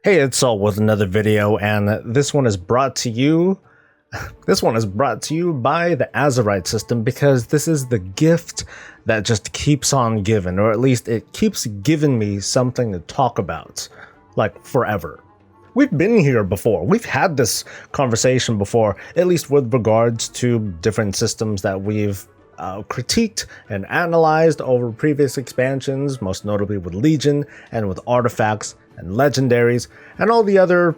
Hey, it's Saul with another video, and this one is brought to you by the Azerite system, because this is the gift that just keeps on giving, or at least it keeps giving me something to talk about, like forever. We've been here before. We've had this conversation before, at least with regards to different systems that we've critiqued and analyzed over previous expansions, most notably with Legion and with artifacts and legendaries and all the other,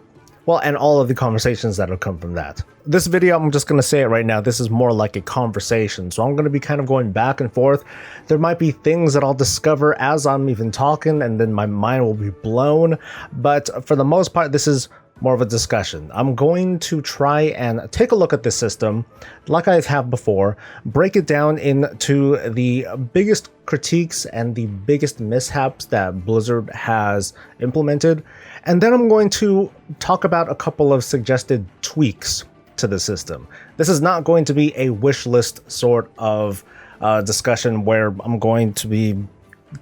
and all of the conversations that have come from that. This video, I'm just going to say it right now, this is more like a conversation, so I'm going to be kind of going back and forth. There might be things that I'll discover as I'm even talking, and then my mind will be blown, but for the most part, this is more of a discussion. I'm going to try and take a look at this system, like I have before, break it down into the biggest critiques and the biggest mishaps that Blizzard has implemented, and then I'm going to talk about a couple of suggested tweaks to the system. This is not going to be a wish list sort of discussion where I'm going to be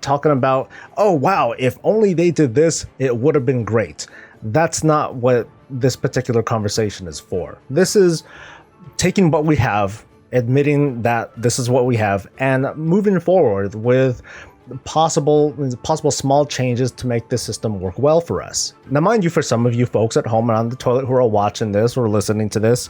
talking about, oh wow, if only they did this, it would have been great. That's not what this particular conversation is for. This is taking what we have, admitting that this is what we have, and moving forward with possible small changes to make this system work well for us. Now, mind you, for some of you folks at home and on the toilet who are watching this or listening to this,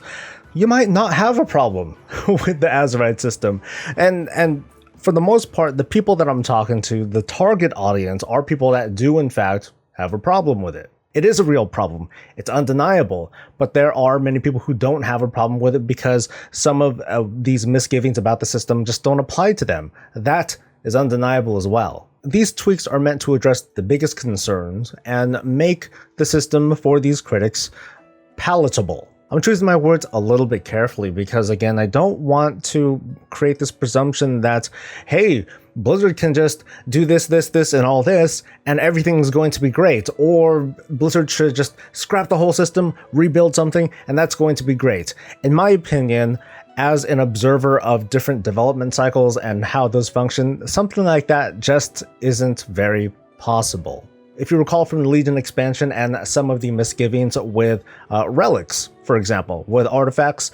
you might not have a problem with the Azerite system. And for the most part, the people that I'm talking to, the target audience, are people that do in fact have a problem with it. It is a real problem. It's undeniable, but there are many people who don't have a problem with it because some of these misgivings about the system just don't apply to them. That is undeniable as well. These tweaks are meant to address the biggest concerns and make the system for these critics palatable. I'm choosing my words a little bit carefully because, again, I don't want to create this presumption that, hey, Blizzard can just do this, and all this, and everything's going to be great. Or Blizzard should just scrap the whole system, rebuild something, and that's going to be great. In my opinion, as an observer of different development cycles and how those function, something like that just isn't very possible. If you recall from the Legion expansion and some of the misgivings with relics, for example, with artifacts,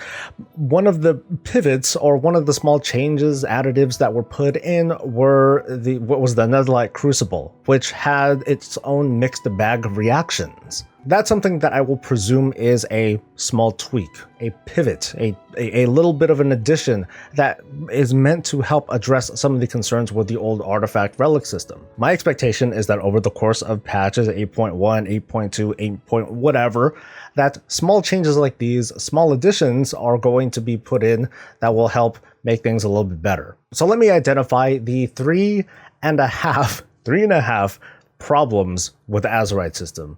one of the pivots or one of the small changes, additives that were put in were the Netherite Crucible, which had its own mixed bag of reactions. That's something that I will presume is a small tweak, a pivot, a little bit of an addition that is meant to help address some of the concerns with the old artifact relic system. My expectation is that over the course of patches 8.1, 8.2, 8. Whatever, that small changes like these, small additions, are going to be put in that will help make things a little bit better. So let me identify the three and a half problems with the Azerite system.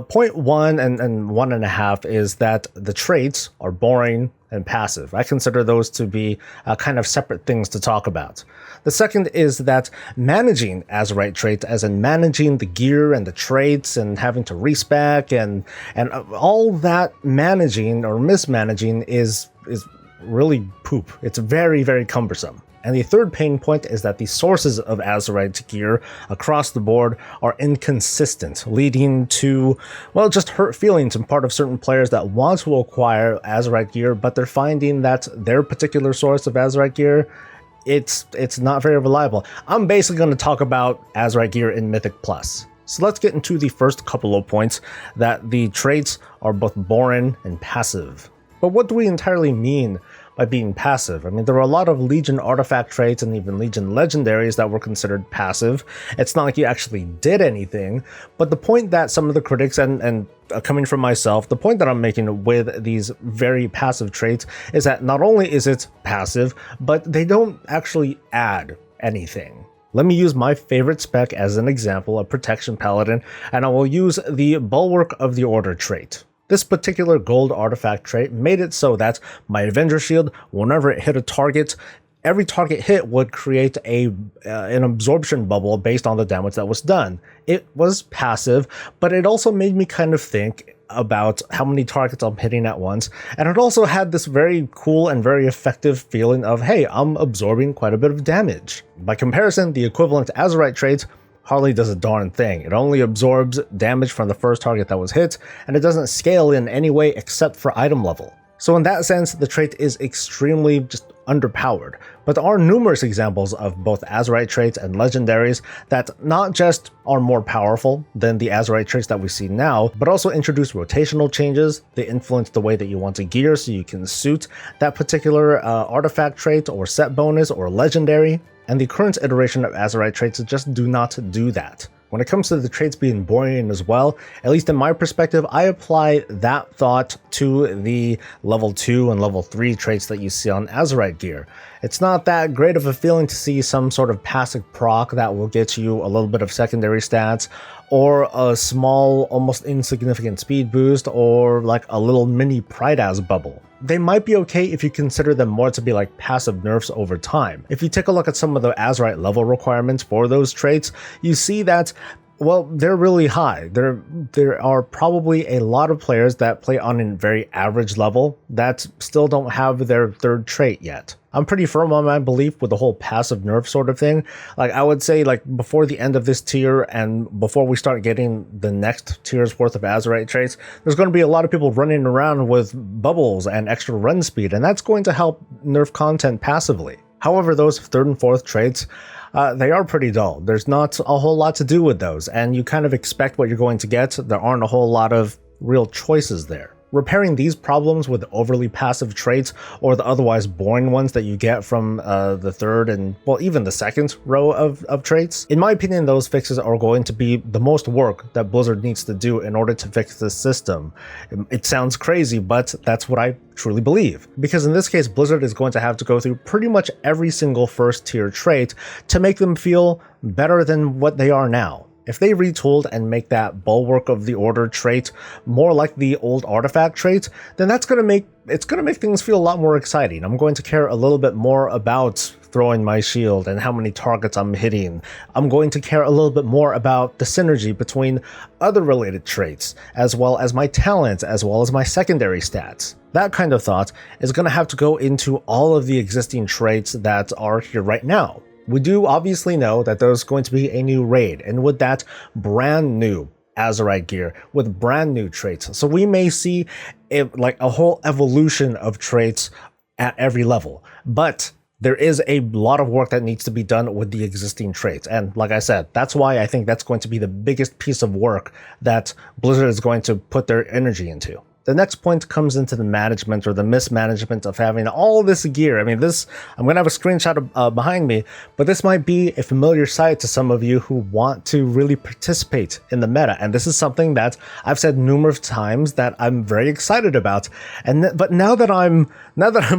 Point 1 and 1.5 is that the traits are boring and passive. I consider those to be kind of separate things to talk about. The second is that managing Azerite traits, as in managing the gear and the traits and having to respec and all that managing or mismanaging is really poop. It's very, very cumbersome. And the third pain point is that the sources of Azerite gear across the board are inconsistent, leading to, just hurt feelings on part of certain players that want to acquire Azerite gear, but they're finding that their particular source of Azerite gear, it's not very reliable. I'm basically going to talk about Azerite gear in Mythic Plus. So let's get into the first couple of points, that the traits are both boring and passive. But what do we entirely mean by being passive? I mean, there are a lot of Legion artifact traits and even Legion legendaries that were considered passive. It's not like you actually did anything, but the point that some of the critics, and coming from myself, the point that I'm making with these very passive traits is that not only is it passive, but they don't actually add anything. Let me use my favorite spec as an example, a Protection Paladin, and I will use the Bulwark of the Order trait. This particular gold artifact trait made it so that my Avenger Shield, whenever it hit a target, every target hit would create an absorption bubble based on the damage that was done. It was passive, but it also made me kind of think about how many targets I'm hitting at once, and it also had this very cool and very effective feeling of, hey, I'm absorbing quite a bit of damage. By comparison, the equivalent Azerite traits hardly does a darn thing. It only absorbs damage from the first target that was hit, and it doesn't scale in any way except for item level. So in that sense, the trait is extremely just underpowered. But there are numerous examples of both Azerite traits and legendaries that not just are more powerful than the Azerite traits that we see now, but also introduce rotational changes. They influence the way that you want to gear so you can suit that particular artifact trait or set bonus or legendary. And the current iteration of Azerite traits just do not do that. When it comes to the traits being boring as well, at least in my perspective, I apply that thought to the level 2 and level 3 traits that you see on Azerite gear. It's not that great of a feeling to see some sort of passive proc that will get you a little bit of secondary stats, or a small, almost insignificant speed boost, or like a little mini Pride Az bubble. They might be okay if you consider them more to be like passive nerfs over time. If you take a look at some of the Azerite level requirements for those traits, you see that, well, they're really high. There are probably a lot of players that play on a very average level that still don't have their third trait yet. I'm pretty firm on my belief with the whole passive nerf sort of thing. Like, I would say, like, before the end of this tier and before we start getting the next tier's worth of Azerite traits, there's going to be a lot of people running around with bubbles and extra run speed, and that's going to help nerf content passively. However, those third and fourth traits, they are pretty dull. There's not a whole lot to do with those, and you kind of expect what you're going to get. There aren't a whole lot of real choices there. Repairing these problems with overly passive traits or the otherwise boring ones that you get from the third and, well, even the second row of traits, in my opinion, those fixes are going to be the most work that Blizzard needs to do in order to fix this system. It sounds crazy, but that's what I truly believe. Because in this case, Blizzard is going to have to go through pretty much every single first tier trait to make them feel better than what they are now. If they retooled and make that Bulwark of the Order trait more like the old artifact trait, then it's gonna make things feel a lot more exciting. I'm going to care a little bit more about throwing my shield and how many targets I'm hitting. I'm going to care a little bit more about the synergy between other related traits, as well as my talents, as well as my secondary stats. That kind of thought is going to have to go into all of the existing traits that are here right now. We do obviously know that there's going to be a new raid, and with that, brand new Azerite gear with brand new traits. So we may see like a whole evolution of traits at every level, but there is a lot of work that needs to be done with the existing traits. And like I said, that's why I think that's going to be the biggest piece of work that Blizzard is going to put their energy into. The next point comes into the management or the mismanagement of having all this gear. I mean, I'm going to have a screenshot behind me, but this might be a familiar sight to some of you who want to really participate in the meta. And this is something that I've said numerous times that I'm very excited about. But now that I'm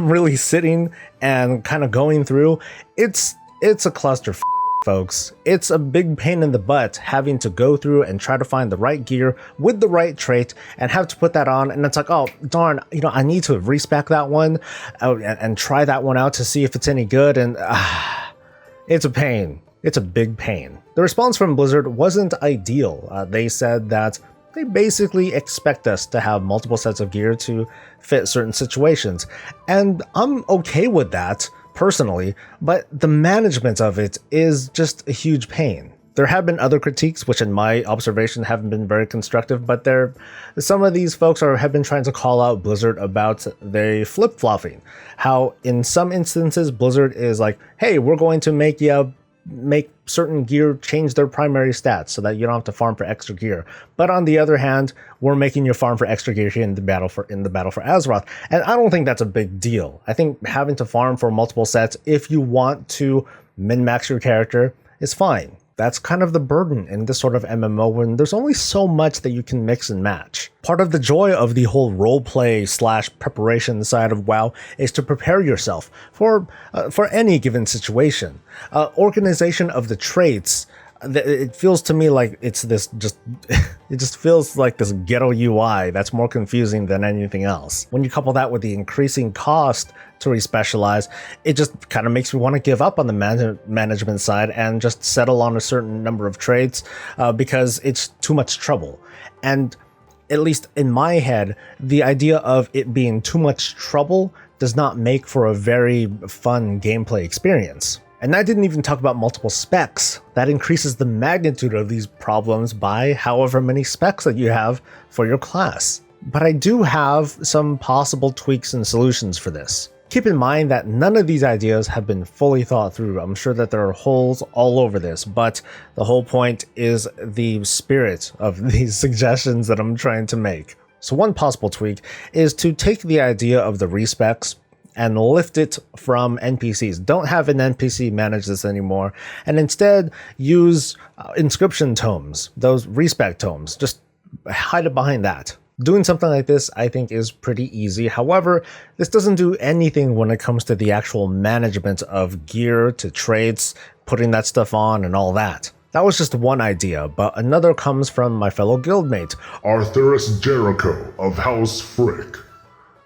really sitting and kind of going through, it's a cluster. Folks, it's a big pain in the butt having to go through and try to find the right gear with the right trait and have to put that on, and it's like, oh darn, I need to respec that one and try that one out to see if it's any good, and it's a pain. It's a big pain. The response from Blizzard wasn't ideal. They said that they basically expect us to have multiple sets of gear to fit certain situations, and I'm okay with that personally, but the management of it is just a huge pain. There have been other critiques, which in my observation haven't been very constructive, but some of these folks have been trying to call out Blizzard about the flip-flopping. How in some instances Blizzard is like, hey, we're going to make certain gear change their primary stats so that you don't have to farm for extra gear. But on the other hand, we're making you farm for extra gear here in the battle for Azeroth. And I don't think that's a big deal. I think having to farm for multiple sets if you want to min-max your character is fine. That's kind of the burden in this sort of MMO when there's only so much that you can mix and match. Part of the joy of the whole roleplay / preparation side of WoW is to prepare yourself for any given situation. Organization of the traits, it feels to me like it's this it just feels like this ghetto UI that's more confusing than anything else. When you couple that with the increasing cost to respecialize, it just kind of makes me want to give up on the management side and just settle on a certain number of traits because it's too much trouble. And at least in my head, the idea of it being too much trouble does not make for a very fun gameplay experience. And I didn't even talk about multiple specs. That increases the magnitude of these problems by however many specs that you have for your class. But I do have some possible tweaks and solutions for this. Keep in mind that none of these ideas have been fully thought through. I'm sure that there are holes all over this, but the whole point is the spirit of these suggestions that I'm trying to make. So one possible tweak is to take the idea of the respecs and lift it from NPCs. Don't have an NPC manage this anymore, and instead use inscription tomes, those respec tomes. Just hide it behind that. Doing something like this, I think, is pretty easy. However, this doesn't do anything when it comes to the actual management of gear to traits, putting that stuff on and all that. That was just one idea, but another comes from my fellow guildmate, Arthurus Jericho of House Frick.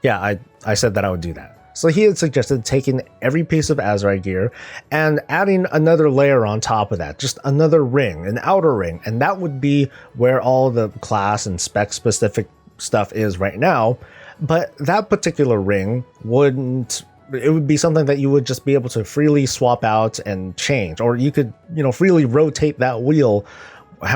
Yeah, I said that I would do that. So he had suggested taking every piece of Azerite gear and adding another layer on top of that, just another ring, an outer ring, and that would be where all the class and spec specific stuff is right now. But that particular ring it would be something that you would just be able to freely swap out and change, or you could, freely rotate that wheel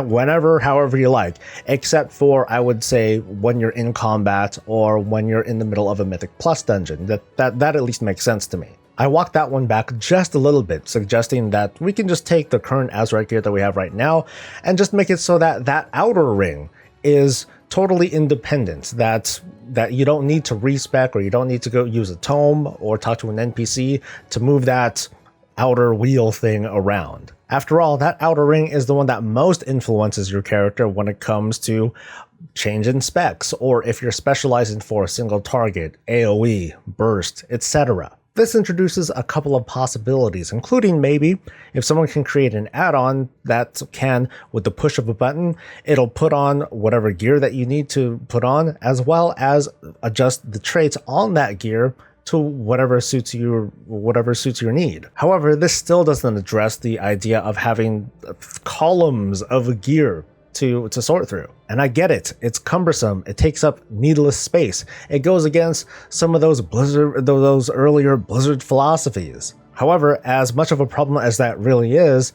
whenever, however you like, except for, I would say, when you're in combat or when you're in the middle of a Mythic Plus dungeon. That at least makes sense to me. I walked that one back just a little bit, suggesting that we can just take the current Azerite gear that we have right now and just make it so that that outer ring is totally independent, that you don't need to respec, or you don't need to go use a tome or talk to an NPC to move that outer wheel thing around. After all, that outer ring is the one that most influences your character when it comes to change in specs, or if you're specializing for a single target, AoE, burst, etc. This introduces a couple of possibilities, including maybe if someone can create an add-on that can, with the push of a button, it'll put on whatever gear that you need to put on, as well as adjust the traits on that gear to whatever suits your need. However, this still doesn't address the idea of having columns of gear to sort through. And I get it, it's cumbersome, it takes up needless space. It goes against some of those earlier Blizzard philosophies. However, as much of a problem as that really is,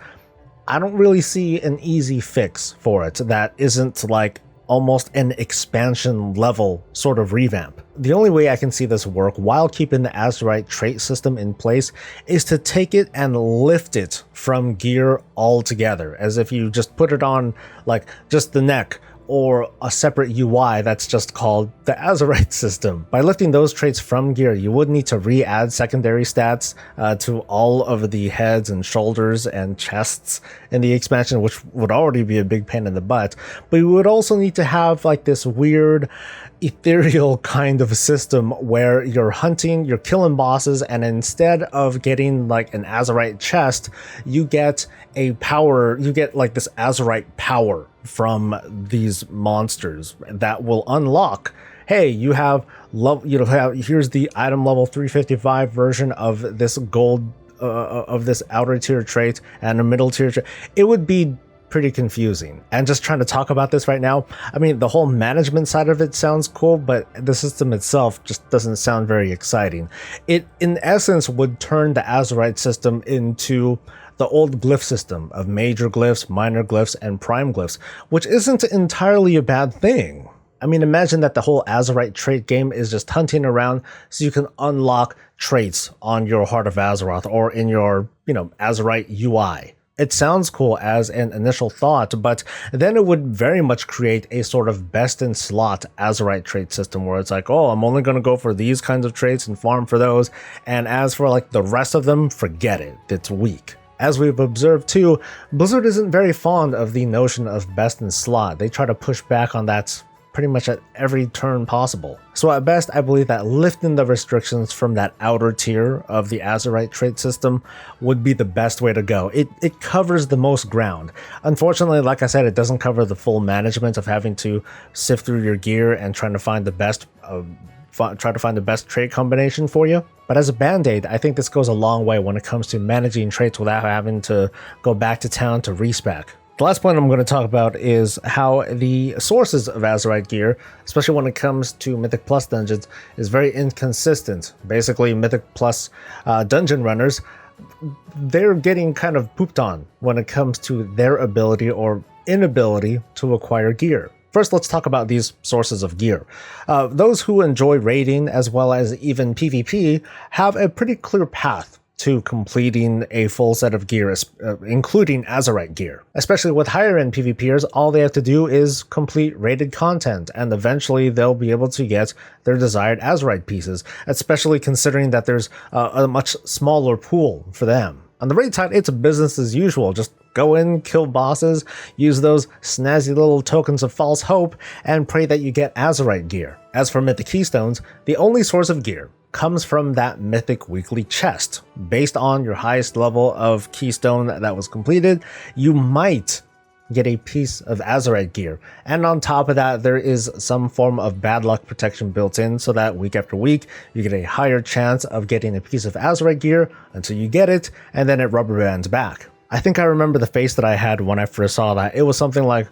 I don't really see an easy fix for it that isn't like almost an expansion level sort of revamp. The only way I can see this work while keeping the Azerite trait system in place is to take it and lift it from gear altogether, as if you just put it on like just the neck or a separate UI that's just called the Azerite system. By lifting those traits from gear, you would need to re-add secondary stats to all of the heads and shoulders and chests in the expansion, which would already be a big pain in the butt. But you would also need to have like this weird ethereal kind of system where you're killing bosses, and instead of getting like an Azerite chest, you get like this Azerite power from these monsters that will unlock, hey, here's the item level 355 version of this gold of this outer tier trait and a middle tier trait. It would be pretty confusing. And just trying to talk about this right now, I mean, the whole management side of it sounds cool, but the system itself just doesn't sound very exciting. It, in essence, would turn the Azerite system into the old glyph system of major glyphs, minor glyphs, and prime glyphs, which isn't entirely a bad thing. I mean, imagine that the whole Azerite trait game is just hunting around so you can unlock traits on your Heart of Azeroth or in your, Azerite UI. It sounds cool as an initial thought, but then it would very much create a sort of best-in-slot Azerite trait system where it's like, oh, I'm only going to go for these kinds of traits and farm for those, and as for like the rest of them, forget it, it's weak. As we've observed too, Blizzard isn't very fond of the notion of best-in-slot. They try to push back on that pretty much at every turn possible. So at best, I believe that lifting the restrictions from that outer tier of the Azerite trait system would be the best way to go. It covers the most ground. Unfortunately, like I said, it doesn't cover the full management of having to sift through your gear and trying to find the best trait combination for you. But as a band-aid, I think this goes a long way when it comes to managing traits without having to go back to town to respec. The last point I'm going to talk about is how the sources of Azerite gear, especially when it comes to Mythic Plus dungeons, is very inconsistent. Basically, Mythic Plus dungeon runners they're getting kind of pooped on when it comes to their ability or inability to acquire gear. First, let's talk about these sources of gear. Those who enjoy raiding as well as even PvP have a pretty clear path to completing a full set of gear, including Azerite gear. Especially with higher end PvPers, all they have to do is complete rated content, and eventually they'll be able to get their desired Azerite pieces, especially considering that there's a much smaller pool for them. On the raid side, it's business as usual. Just go in, kill bosses, use those snazzy little tokens of false hope, and pray that you get Azerite gear. As for Mythic Keystones, the only source of gear comes from that Mythic Weekly chest. Based on your highest level of Keystone that was completed, you might get a piece of Azerite gear. And on top of that, there is some form of bad luck protection built in so that week after week, you get a higher chance of getting a piece of Azerite gear until you get it, and then it rubber bands back. I think I remember the face that I had when I first saw that. It was something like,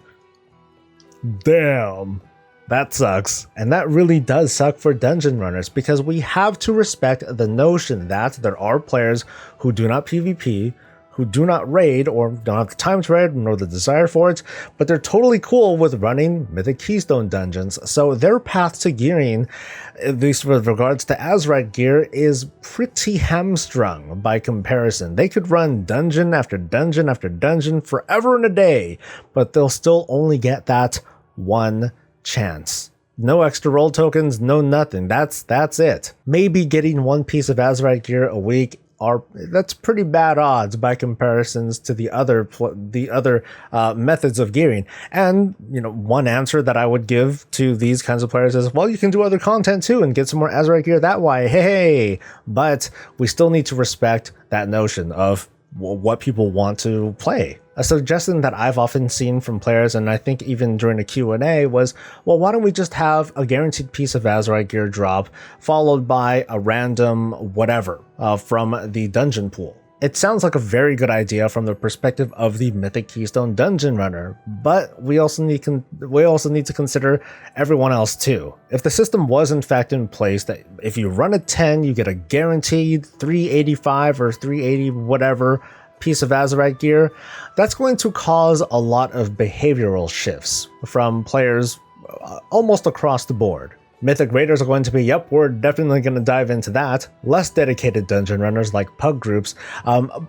damn. That sucks. And that really does suck for dungeon runners, because we have to respect the notion that there are players who do not PvP, who do not raid, or don't have the time to raid, nor the desire for it, but they're totally cool with running Mythic Keystone dungeons. So their path to gearing, at least with regards to Azerite gear, is pretty hamstrung by comparison. They could run dungeon after dungeon after dungeon forever and a day, but they'll still only get that one chance. No extra roll tokens, no nothing. That's it. Maybe getting one piece of Azerite gear a week that's pretty bad odds by comparisons to the other methods of gearing. And one answer that I would give to these kinds of players is, well, you can do other content too and get some more Azerite gear that way. Hey, but we still need to respect that notion of what people want to play. A suggestion that I've often seen from players, and I think even during a Q&A, was, well, why don't we just have a guaranteed piece of Azerite gear drop followed by a random whatever from the dungeon pool? It sounds like a very good idea from the perspective of the Mythic Keystone dungeon runner, but we also need to consider everyone else too. If the system was in fact in place that if you run a 10, you get a guaranteed 385 or 380 whatever piece of Azerite gear, that's going to cause a lot of behavioral shifts from players almost across the board. Mythic Raiders are going to be, yep, we're definitely going to dive into that. Less dedicated dungeon runners like pug groups,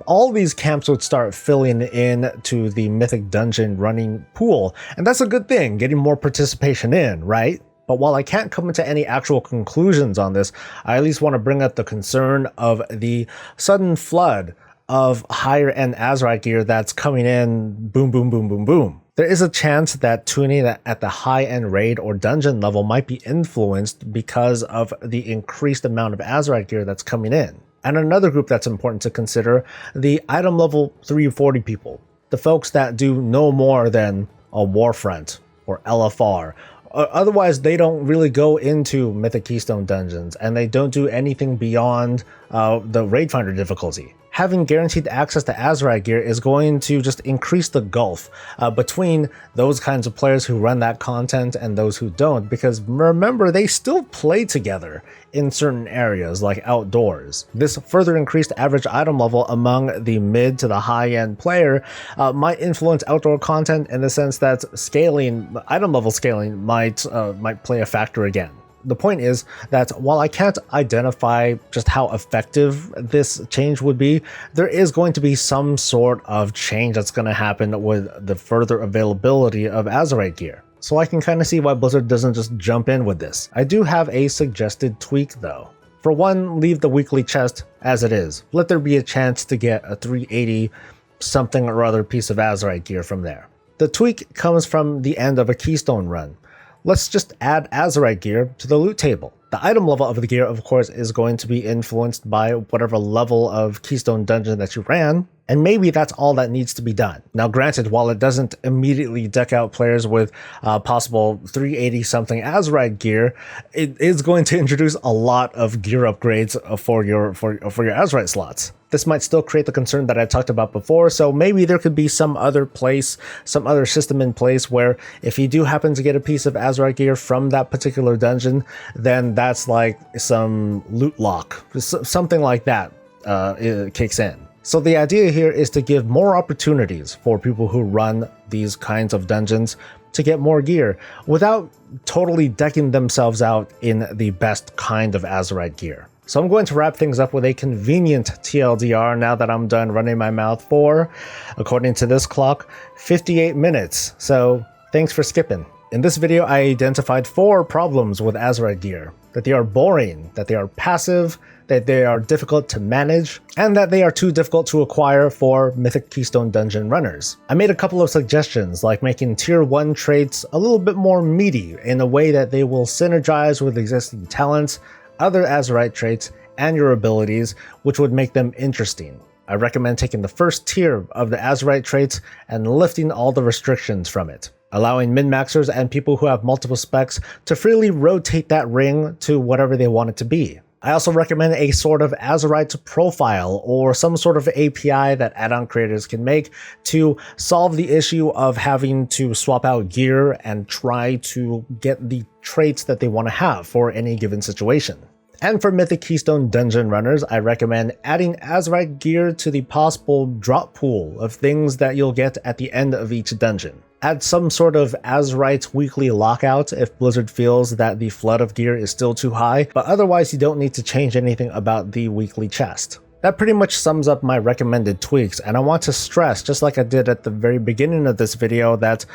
all these camps would start filling in to the Mythic dungeon running pool, and that's a good thing, getting more participation in, right? But while I can't come into any actual conclusions on this, I at least want to bring up the concern of the sudden flood of higher end Azerite gear that's coming in boom, boom, boom, boom, boom. There is a chance that tuning at the high end raid or dungeon level might be influenced because of the increased amount of Azerite gear that's coming in. And another group that's important to consider, the item level 340 people, the folks that do no more than a Warfront or LFR. Otherwise, they don't really go into Mythic Keystone dungeons, and they don't do anything beyond the Raid Finder difficulty. Having guaranteed access to Azerite gear is going to just increase the gulf between those kinds of players who run that content and those who don't, because remember, they still play together in certain areas like outdoors. This further increased average item level among the mid to the high end player might influence outdoor content in the sense that item level scaling might play a factor again. The point is that while I can't identify just how effective this change would be, there is going to be some sort of change that's going to happen with the further availability of Azerite gear. So I can kind of see why Blizzard doesn't just jump in with this. I do have a suggested tweak though. For one, leave the weekly chest as it is. Let there be a chance to get a 380 something or other piece of Azerite gear from there. The tweak comes from the end of a Keystone run. Let's just add Azerite gear to the loot table. The item level of the gear, of course, is going to be influenced by whatever level of Keystone dungeon that you ran, and maybe that's all that needs to be done. Now, granted, while it doesn't immediately deck out players with possible 380-something Azerite gear, it is going to introduce a lot of gear upgrades for your Azerite slots. This might still create the concern that I talked about before, so maybe there could be some other system in place where if you do happen to get a piece of Azerite gear from that particular dungeon, then that's like some loot lock, something like that it kicks in. So the idea here is to give more opportunities for people who run these kinds of dungeons to get more gear without totally decking themselves out in the best kind of Azerite gear. So I'm going to wrap things up with a convenient TLDR now that I'm done running my mouth for, according to this clock, 58 minutes. So thanks for skipping. In this video, I identified 4 problems with Azerite gear: that they are boring, that they are passive, that they are difficult to manage, and that they are too difficult to acquire for Mythic Keystone Dungeon runners. I made a couple of suggestions, like making Tier 1 traits a little bit more meaty in a way that they will synergize with existing talents, other Azerite traits, and your abilities, which would make them interesting. I recommend taking the first tier of the Azerite traits and lifting all the restrictions from it, allowing min-maxers and people who have multiple specs to freely rotate that ring to whatever they want it to be. I also recommend a sort of Azerite profile or some sort of API that add-on creators can make to solve the issue of having to swap out gear and try to get the traits that they want to have for any given situation. And for Mythic Keystone Dungeon runners, I recommend adding Azerite gear to the possible drop pool of things that you'll get at the end of each dungeon. Add some sort of Azerite weekly lockout if Blizzard feels that the flood of gear is still too high, but otherwise you don't need to change anything about the weekly chest. That pretty much sums up my recommended tweaks, and I want to stress, just like I did at the very beginning of this video, that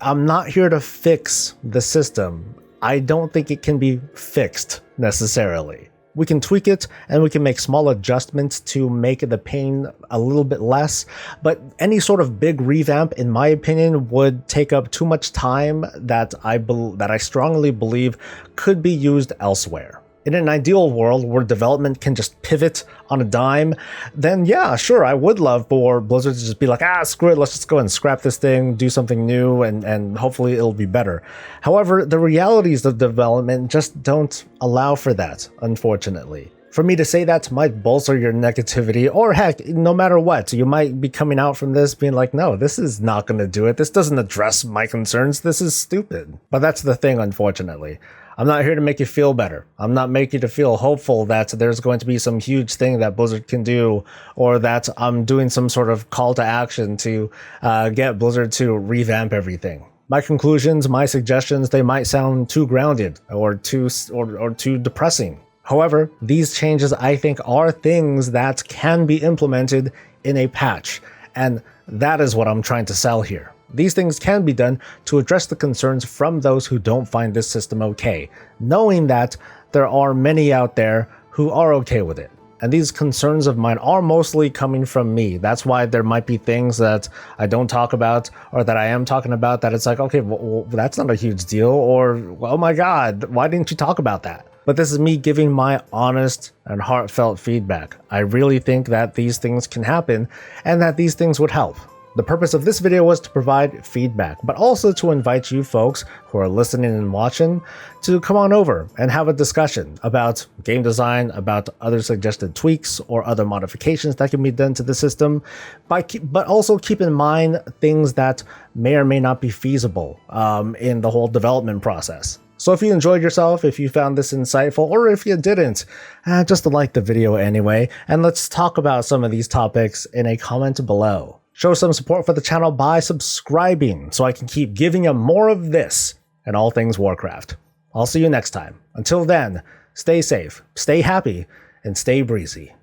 I'm not here to fix the system. I don't think it can be fixed necessarily. We can tweak it and we can make small adjustments to make the pain a little bit less, but any sort of big revamp, in my opinion, would take up too much time that I strongly believe could be used elsewhere. In an ideal world where development can just pivot on a dime, then yeah, sure, I would love for Blizzard to just be like, screw it, let's just go and scrap this thing, do something new, and hopefully it'll be better. However, the realities of development just don't allow for that, unfortunately. For me to say that might bolster your negativity, or heck, no matter what, you might be coming out from this being like, no, this is not going to do it, this doesn't address my concerns, this is stupid. But that's the thing, unfortunately. I'm not here to make you feel better. I'm not making you to feel hopeful that there's going to be some huge thing that Blizzard can do, or that I'm doing some sort of call to action to get Blizzard to revamp everything. My conclusions, my suggestions, they might sound too grounded or too depressing. However, these changes I think are things that can be implemented in a patch, and that is what I'm trying to sell here. These things can be done to address the concerns from those who don't find this system okay, knowing that there are many out there who are okay with it. And these concerns of mine are mostly coming from me. That's why there might be things that I don't talk about, or that I am talking about that it's like, okay, well, that's not a huge deal, or, oh my god, why didn't you talk about that? But this is me giving my honest and heartfelt feedback. I really think that these things can happen, and that these things would help. The purpose of this video was to provide feedback, but also to invite you folks who are listening and watching to come on over and have a discussion about game design, about other suggested tweaks or other modifications that can be done to the system, but also keep in mind things that may or may not be feasible in the whole development process. So if you enjoyed yourself, if you found this insightful, or if you didn't, just like the video anyway, and let's talk about some of these topics in a comment below. Show some support for the channel by subscribing so I can keep giving you more of this and all things Warcraft. I'll see you next time. Until then, stay safe, stay happy, and stay breezy.